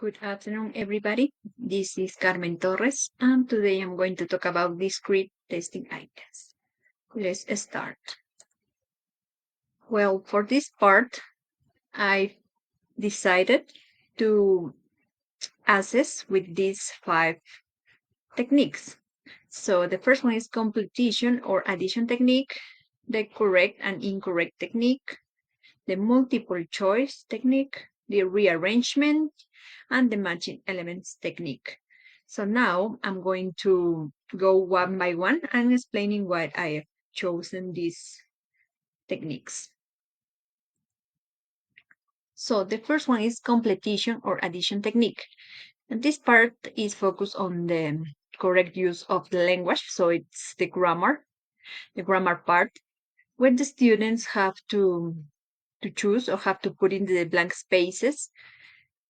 Good afternoon, everybody. This is Carmen Torres, and today I'm going to talk about discrete testing items. Let's start. Well, for this part, I decided to assess with these 5 techniques. So the first one is completion or addition technique, the correct and incorrect technique, the multiple choice technique, the rearrangement, and the matching elements technique. So now I'm going to go one by one and explaining why I have chosen these techniques. So the first one is completion or addition technique. And this part is focused on the correct use of the language. So it's the grammar part, where the students have to choose or have to put in the blank spaces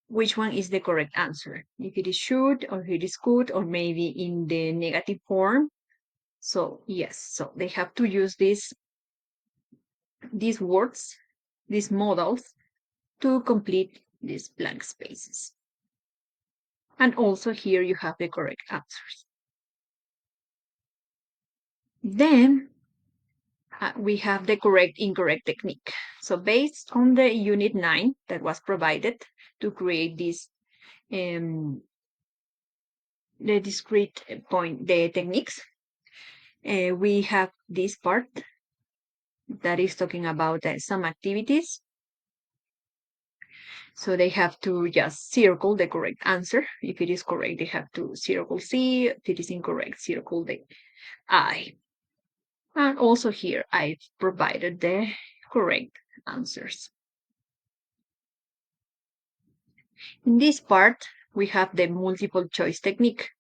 which one is the correct answer. If it is should or if it is could or maybe in the negative form. So yes, so they have to use these words, these modals to complete these blank spaces. And also here you have the correct answers. Then we have the correct incorrect technique. So based on the unit 9 that was provided to create this the discrete point, the techniques, we have this part that is talking about some activities. So they have to just circle the correct answer. If it is correct, they have to circle C. If it is incorrect, circle the I. And also here, I've provided the correct answers. In this part, we have the multiple choice technique.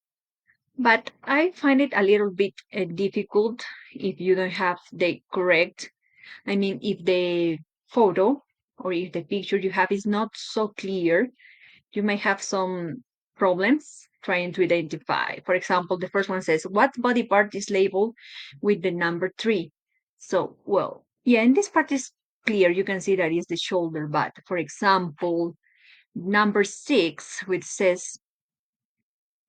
But I find it a little bit difficult if you don't have the correct, if the photo or if the picture you have is not so clear, you may have some problems trying to identify. For example, the first one says, what body part is labeled with the number 3? So, well, yeah, and this part is clear. You can see that is the shoulder, but for example, number 6, which says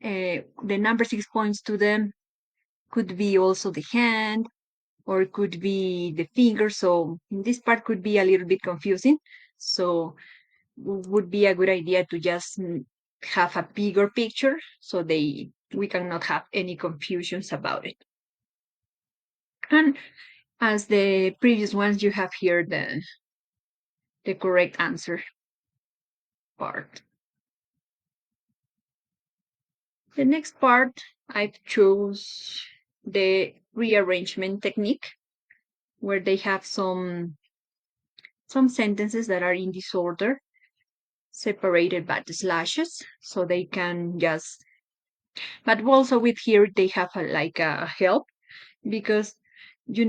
the number 6 points to them, could be also the hand or it could be the finger. So this part could be a little bit confusing. So would be a good idea to just have a bigger picture so we cannot have any confusions about it. And as the previous ones, you have here the correct answer part. The next part, I've chose the rearrangement technique, where they have some sentences that are in disorder separated by the slashes, so they can just, but also with here they have like a help, because they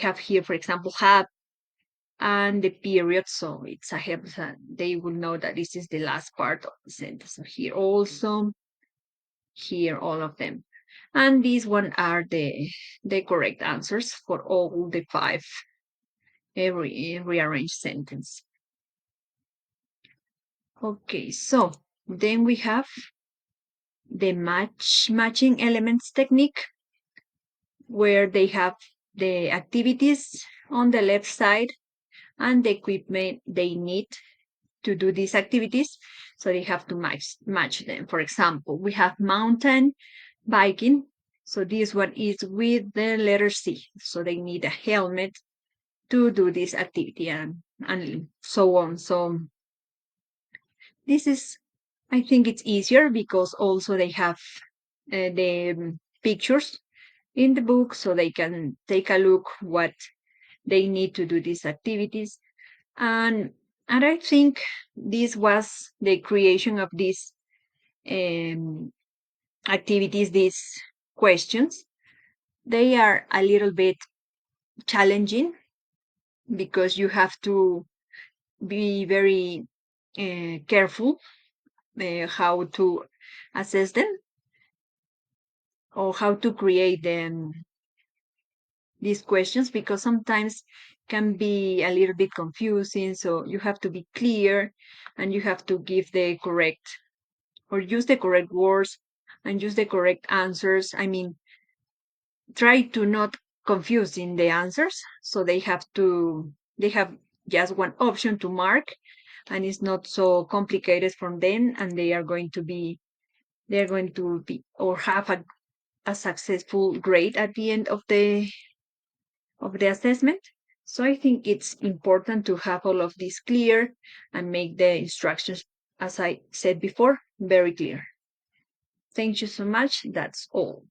have here, for example, have and the period, so it's a help that they will know that this is the last part of the sentence. So here also, here all of them, and these one are the correct answers for all the 5 rearranged sentence. Okay, so then we have the matching elements technique, where they have the activities on the left side and the equipment they need to do these activities. So they have to match them. For example, we have mountain biking. So this one is with the letter C. So they need a helmet to do this activity and so on. So this is, I think it's easier because also they have the pictures in the book, so they can take a look what they need to do these activities. And I think this was the creation of these activities, these questions. They are a little bit challenging because you have to be very careful how to assess them or how to create them these questions, because sometimes can be a little bit confusing. So you have to be clear and you have to give the correct or use the correct words and use the correct answers. I mean, try to not confuse in the answers. So they have just one option to mark and it's not so complicated for them and they're going to be or have a successful grade at the end of the assessment. So I think it's important to have all of this clear and make the instructions, as I said before, very clear. Thank you so much. That's all.